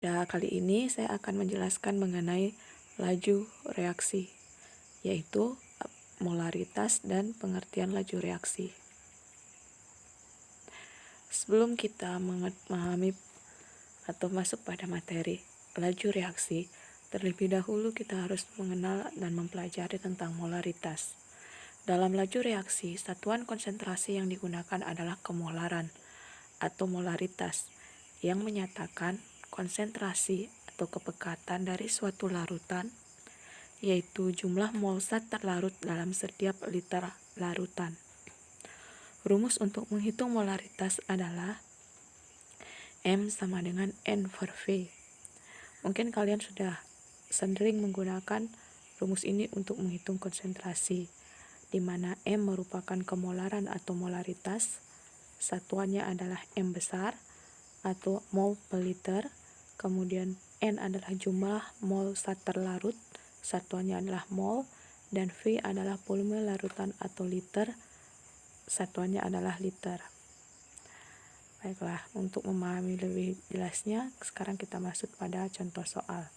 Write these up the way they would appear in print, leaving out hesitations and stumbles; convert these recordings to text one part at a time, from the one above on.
Nah, kali ini saya akan menjelaskan mengenai laju reaksi, yaitu molaritas dan pengertian laju reaksi. Sebelum kita memahami atau masuk pada materi laju reaksi, terlebih dahulu kita harus mengenal dan mempelajari tentang molaritas. Dalam laju reaksi, satuan konsentrasi yang digunakan adalah kemolaran atau molaritas, yang menyatakan konsentrasi atau kepekatan dari suatu larutan, yaitu jumlah mol zat terlarut dalam setiap liter larutan. Rumus untuk menghitung molaritas adalah M sama dengan N per V. Mungkin kalian sudah sering menggunakan rumus ini untuk menghitung konsentrasi, di mana M merupakan kemolaran atau molaritas, satuannya adalah M besar atau mol per liter, kemudian N adalah jumlah mol zat terlarut, satuannya adalah mol, dan V adalah volume larutan atau liter, satuannya adalah liter. Baiklah, untuk memahami lebih jelasnya, sekarang kita masuk pada contoh soal.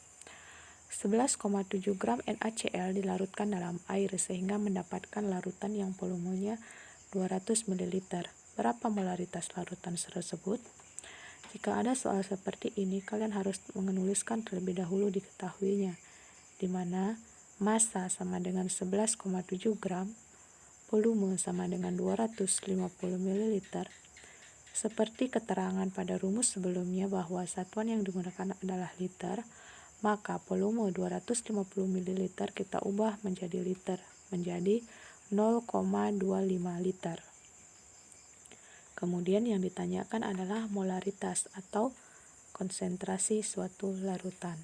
11,7 gram NaCl dilarutkan dalam air sehingga mendapatkan larutan yang volumenya 200 ml. Berapa molaritas larutan tersebut? Jika ada soal seperti ini, kalian harus menuliskan terlebih dahulu diketahuinya, di mana massa sama dengan 11,7 gram, volume sama dengan 250 ml. Seperti keterangan pada rumus sebelumnya bahwa satuan yang digunakan adalah liter, maka volume 250 ml kita ubah menjadi liter, menjadi 0,25 liter. Kemudian yang ditanyakan adalah molaritas atau konsentrasi suatu larutan.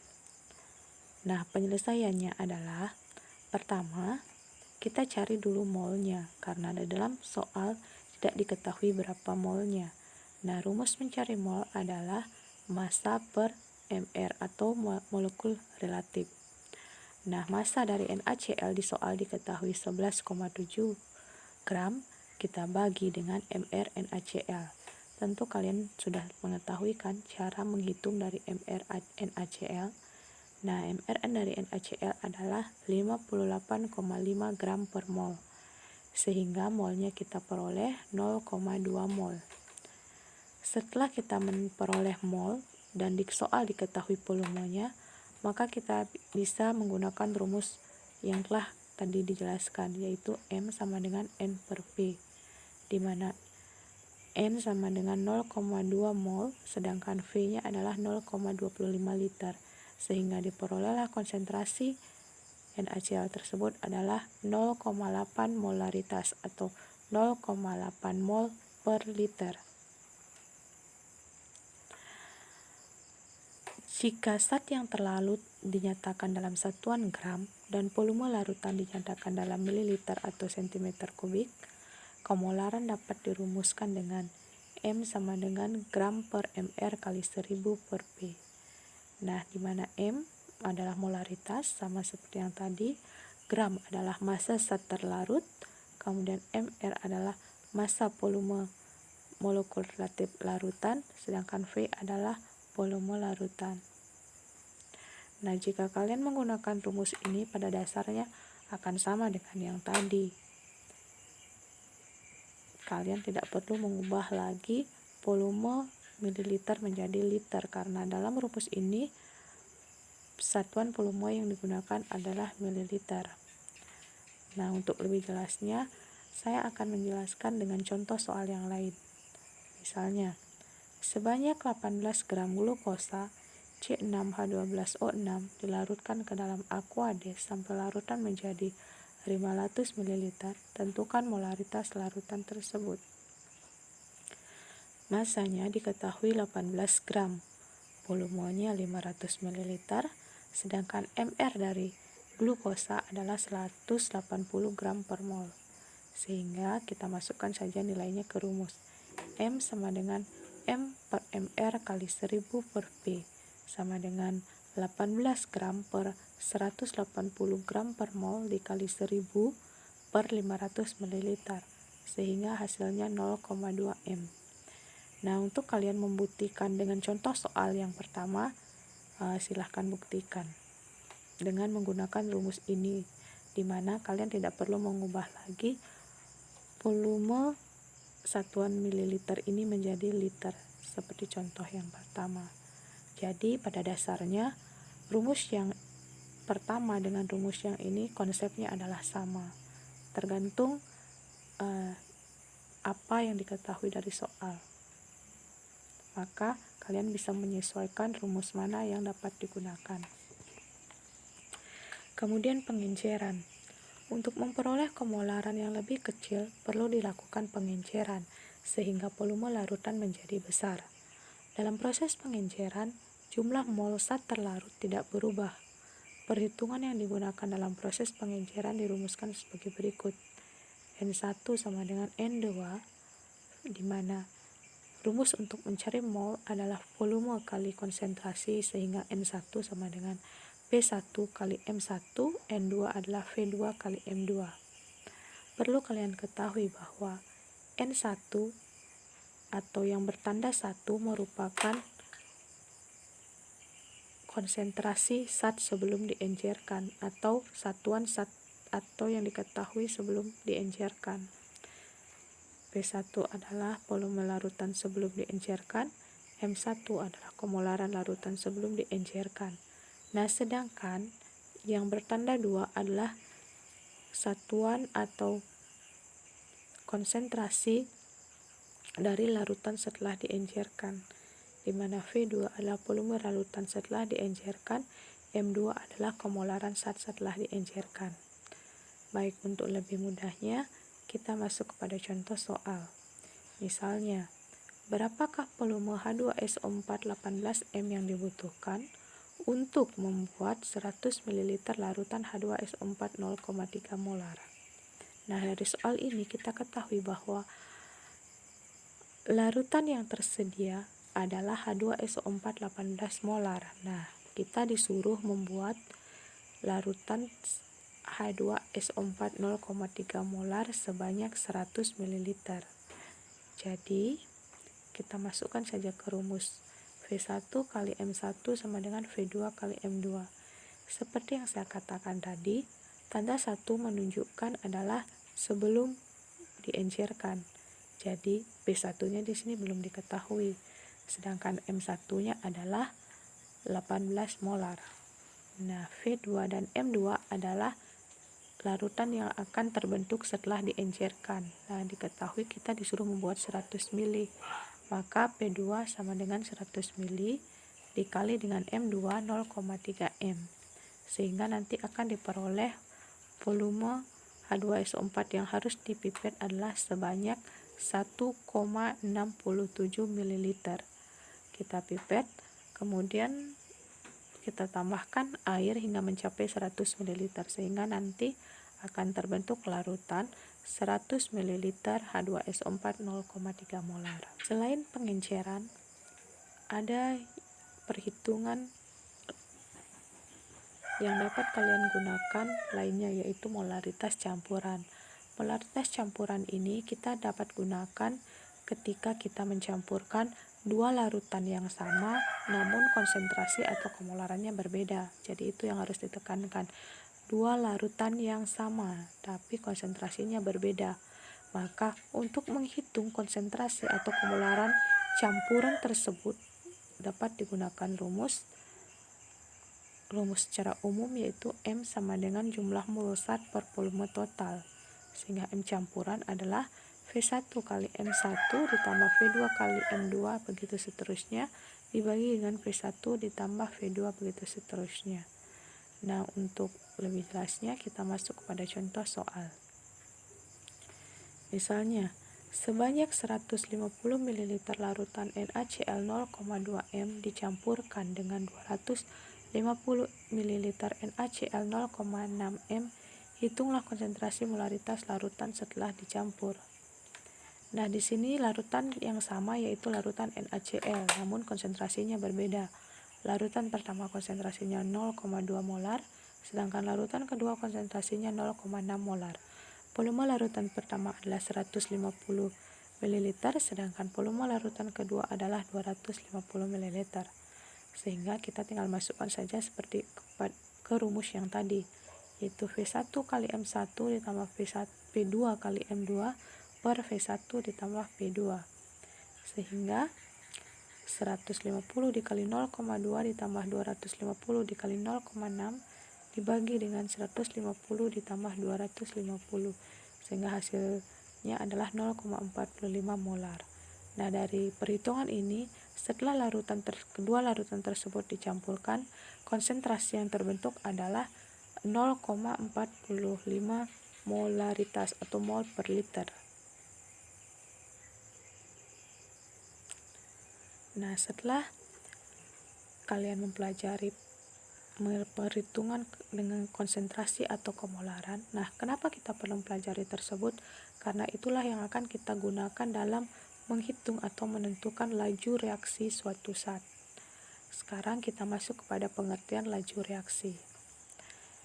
Nah, penyelesaiannya adalah, pertama, kita cari dulu molnya, karena di dalam soal tidak diketahui berapa molnya. Nah, rumus mencari mol adalah massa per mR atau molekul relatif. Nah, massa dari NaCl di soal diketahui 11,7 gram, kita bagi dengan mR NaCl. Tentu kalian sudah mengetahui kan cara menghitung dari mR NaCl. Nah, mR dari NaCl adalah 58,5 gram per mol, sehingga molnya kita peroleh 0,2 mol. Setelah kita memperoleh mol dan di soal diketahui volumenya, maka kita bisa menggunakan rumus yang telah tadi dijelaskan, yaitu M sama dengan N per V, di mana N sama dengan 0,2 mol, sedangkan V-nya adalah 0,25 liter, sehingga diperolehlah konsentrasi NaCl tersebut adalah 0,8 molaritas atau 0,8 mol per liter. Jika zat yang terlarut dinyatakan dalam satuan gram dan volume larutan dinyatakan dalam mililiter atau cm3, kemolaran dapat dirumuskan dengan M sama dengan gram per mR kali 1000 per P. Nah, di mana M adalah molaritas, sama seperti yang tadi, gram adalah massa zat terlarut, kemudian mR adalah massa volume molekul relatif larutan, sedangkan V adalah volume larutan. Nah, jika kalian menggunakan rumus ini, pada dasarnya akan sama dengan yang tadi. Kalian tidak perlu mengubah lagi volume mililiter menjadi liter, karena dalam rumus ini satuan volume yang digunakan adalah mililiter. Nah, untuk lebih jelasnya, saya akan menjelaskan dengan contoh soal yang lain. Misalnya, sebanyak 18 gram glukosa C6H12O6 dilarutkan ke dalam Aquades sampai larutan menjadi 500 ml. Tentukan molaritas larutan tersebut. Masanya diketahui 18 gram, volumenya 500 ml, sedangkan mR dari glukosa adalah 180 gram per mol. Sehingga kita masukkan saja nilainya ke rumus. M sama dengan M per mR kali 1000 per P, sama dengan 18 gram per 180 gram per mol dikali 1000 per 500 ml, sehingga hasilnya 0,2 M. Nah, untuk kalian membuktikan dengan contoh soal yang pertama, silahkan buktikan dengan menggunakan rumus ini, di mana kalian tidak perlu mengubah lagi volume satuan mililiter ini menjadi liter seperti contoh yang pertama. Jadi pada dasarnya rumus yang pertama dengan rumus yang ini konsepnya adalah sama, tergantung apa yang diketahui dari soal. Maka kalian bisa menyesuaikan rumus mana yang dapat digunakan. Kemudian pengenceran. Untuk memperoleh kemolaran yang lebih kecil, perlu dilakukan pengenceran, sehingga volume larutan menjadi besar. Dalam proses pengenceran, jumlah mol zat terlarut tidak berubah. Perhitungan yang digunakan dalam proses pengenceran dirumuskan sebagai berikut. N1 sama dengan N2, di mana rumus untuk mencari mol adalah volume kali konsentrasi, sehingga N1 sama dengan V1 kali M1, N2 adalah V2 kali M2. Perlu kalian ketahui bahwa N1 atau yang bertanda 1 merupakan konsentrasi zat sebelum diencerkan atau satuan zat atau yang diketahui sebelum diencerkan. V1 adalah volume larutan sebelum diencerkan, M1 adalah kemolaran larutan sebelum diencerkan. Nah, sedangkan yang bertanda 2 adalah satuan atau konsentrasi dari larutan setelah diencerkan, di mana V2 adalah volume larutan setelah diencerkan, M2 adalah kemolaran zat setelah diencerkan. Baik, untuk lebih mudahnya, kita masuk kepada contoh soal. Misalnya, berapakah volume H2SO4 18M yang dibutuhkan untuk membuat 100 ml larutan H2SO4 0,3 molar? Nah, dari soal ini kita ketahui bahwa larutan yang tersedia adalah H2SO4 18 molar. Nah, kita disuruh membuat larutan H2SO4 0,3 molar sebanyak 100 ml. Jadi, kita masukkan saja ke rumus V1 kali M1 sama dengan V2 kali M2. Seperti yang saya katakan tadi, tanda 1 menunjukkan adalah sebelum diencerkan. Jadi, V1-nya di sini belum diketahui. Sedangkan M1-nya adalah 18 molar. Nah, V2 dan M2 adalah larutan yang akan terbentuk setelah diencerkan. Nah, diketahui kita disuruh membuat 100 ml. Maka P2 sama dengan 100 ml dikali dengan M2 0,3 M. Sehingga nanti akan diperoleh volume H2SO4 yang harus dipipet adalah sebanyak 1,67 ml. Kita pipet, kemudian kita tambahkan air hingga mencapai 100 ml, sehingga nanti akan terbentuk larutan 100 ml H2SO4 0,3 molar. Selain pengenceran, ada perhitungan yang dapat kalian gunakan lainnya, yaitu molaritas campuran. Molaritas campuran ini kita dapat gunakan ketika kita mencampurkan dua larutan yang sama namun konsentrasi atau kemolarannya berbeda. Jadi itu yang harus ditekankan. Dua larutan yang sama tapi konsentrasinya berbeda. Maka untuk menghitung konsentrasi atau kemolaran campuran tersebut dapat digunakan rumus secara umum, yaitu M sama dengan jumlah mol zat per volume total, sehingga M campuran adalah V1 kali M1 ditambah V2 kali M2 begitu seterusnya dibagi dengan V1 ditambah V2 begitu seterusnya. Nah, untuk lebih jelasnya kita masuk kepada contoh soal. Misalnya, sebanyak 150 ml larutan NaCl 0,2 M dicampurkan dengan 250 ml NaCl 0,6 M. Hitunglah konsentrasi molaritas larutan setelah dicampur. Nah, di sini larutan yang sama yaitu larutan NaCl, namun konsentrasinya berbeda. Larutan pertama konsentrasinya 0,2 molar, sedangkan larutan kedua konsentrasinya 0,6 molar. Volume larutan pertama adalah 150 ml, sedangkan volume larutan kedua adalah 250 ml. Sehingga kita tinggal masukkan saja seperti ke rumus yang tadi, yaitu V1 kali M1 ditambah V2 kali M2 per V1 ditambah V2. Sehingga 150 dikali 0,2 ditambah 250 dikali 0,6 dibagi dengan 150 ditambah 250, sehingga hasilnya adalah 0,45 molar. Nah, dari perhitungan ini, setelah kedua larutan tersebut dicampurkan, konsentrasi yang terbentuk adalah 0,45 molaritas atau mol per liter. Nah, setelah kalian mempelajari perhitungan dengan konsentrasi atau kemolaran, nah kenapa kita perlu mempelajari tersebut? Karena itulah yang akan kita gunakan dalam menghitung atau menentukan laju reaksi suatu zat. Sekarang kita masuk kepada pengertian laju reaksi.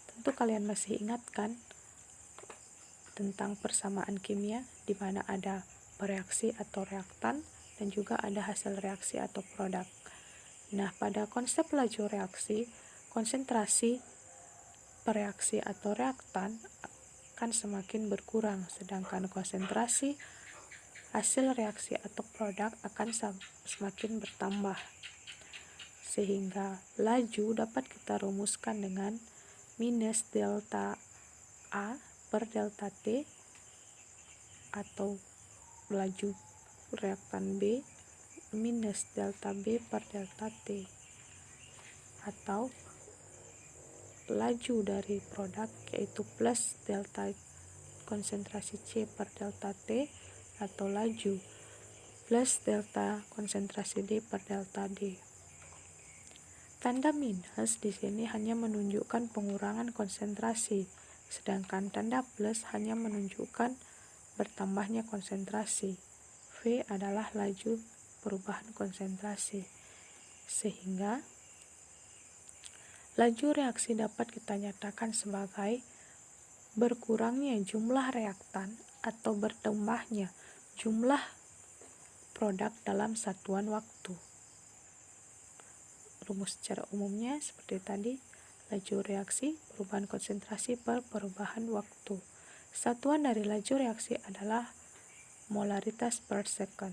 Tentu kalian masih ingat kan tentang persamaan kimia, di mana ada bereaksi atau reaktan dan juga ada hasil reaksi atau produk. Nah, pada konsep laju reaksi, konsentrasi bereaksi atau reaktan akan semakin berkurang, sedangkan konsentrasi hasil reaksi atau produk akan semakin bertambah. Sehingga laju dapat kita rumuskan dengan minus delta A per delta T, atau laju reaktan B minus delta B per delta T, atau laju dari produk yaitu plus delta konsentrasi C per delta T, atau laju plus delta konsentrasi D per delta D. Tanda minus di sini hanya menunjukkan pengurangan konsentrasi, sedangkan tanda plus hanya menunjukkan bertambahnya konsentrasi. V adalah laju perubahan konsentrasi. Sehingga laju reaksi dapat kita nyatakan sebagai berkurangnya jumlah reaktan atau bertambahnya jumlah produk dalam satuan waktu. Rumus secara umumnya seperti tadi, laju reaksi perubahan konsentrasi per perubahan waktu. Satuan dari laju reaksi adalah molaritas per second.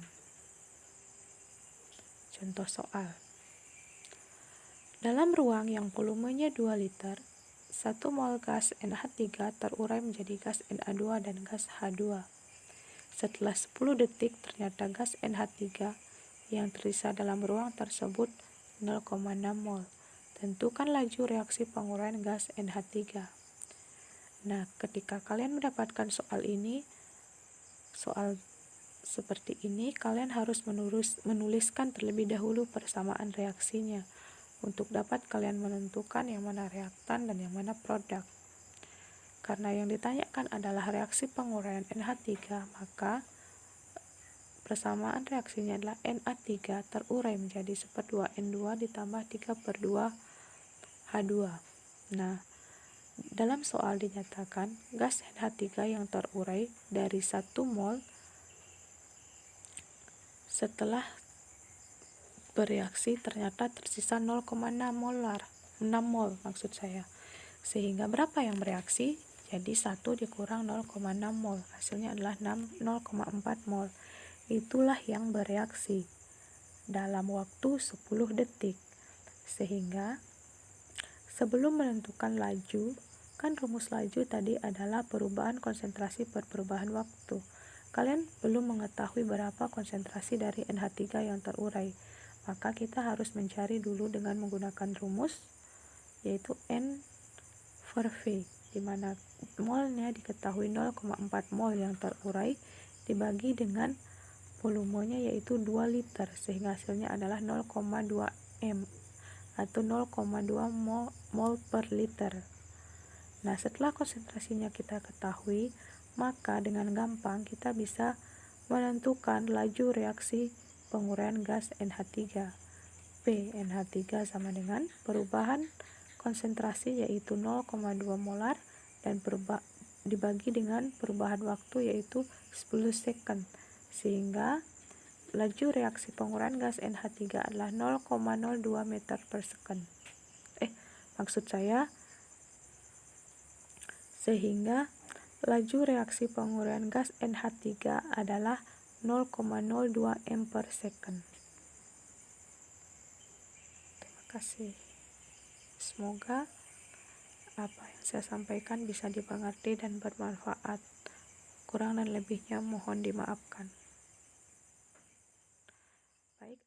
Contoh soal. Dalam ruang yang volumenya 2 liter, 1 mol gas NH3 terurai menjadi gas Na2 dan gas H2. Setelah 10 detik, ternyata gas NH3 yang tersisa dalam ruang tersebut 0,6 mol. Tentukan laju reaksi penguraian gas NH3. Nah, ketika kalian mendapatkan soal seperti ini, kalian harus menuliskan terlebih dahulu persamaan reaksinya untuk dapat kalian menentukan yang mana reaktan dan yang mana produk. Karena yang ditanyakan adalah reaksi penguraian NH3, maka persamaan reaksinya adalah Na3 terurai menjadi 1/2 N2 ditambah 3/2 H2. Nah, dalam soal dinyatakan gas NH3 yang terurai dari 1 mol setelah bereaksi ternyata tersisa 0,6 molar, 6 mol maksud saya. Sehingga berapa yang bereaksi? Jadi 1 dikurang 0,6 mol, hasilnya adalah 0,4 mol. Itulah yang bereaksi dalam waktu 10 detik. Sehingga sebelum menentukan laju, kan rumus laju tadi adalah perubahan konsentrasi per perubahan waktu. Kalian belum mengetahui berapa konsentrasi dari NH3 yang terurai, maka kita harus mencari dulu dengan menggunakan rumus, yaitu N per V, di mana molnya diketahui 0,4 mol yang terurai dibagi dengan volumenya yaitu 2 liter, sehingga hasilnya adalah 0,2 M atau 0,2 mol per liter. Nah, setelah konsentrasinya kita ketahui, maka dengan gampang kita bisa menentukan laju reaksi penguraian gas NH3. P NH3 sama dengan perubahan konsentrasi yaitu 0,2 molar dan dibagi dengan perubahan waktu yaitu 10 second. Sehingga laju reaksi penguraian gas NH3 adalah 0,02 meter per second. Sehingga laju reaksi penguraian gas NH3 adalah 0,02 m per second. Terima kasih. Semoga apa yang saya sampaikan bisa dimengerti dan bermanfaat. Kurang dan lebihnya mohon dimaafkan. Baik,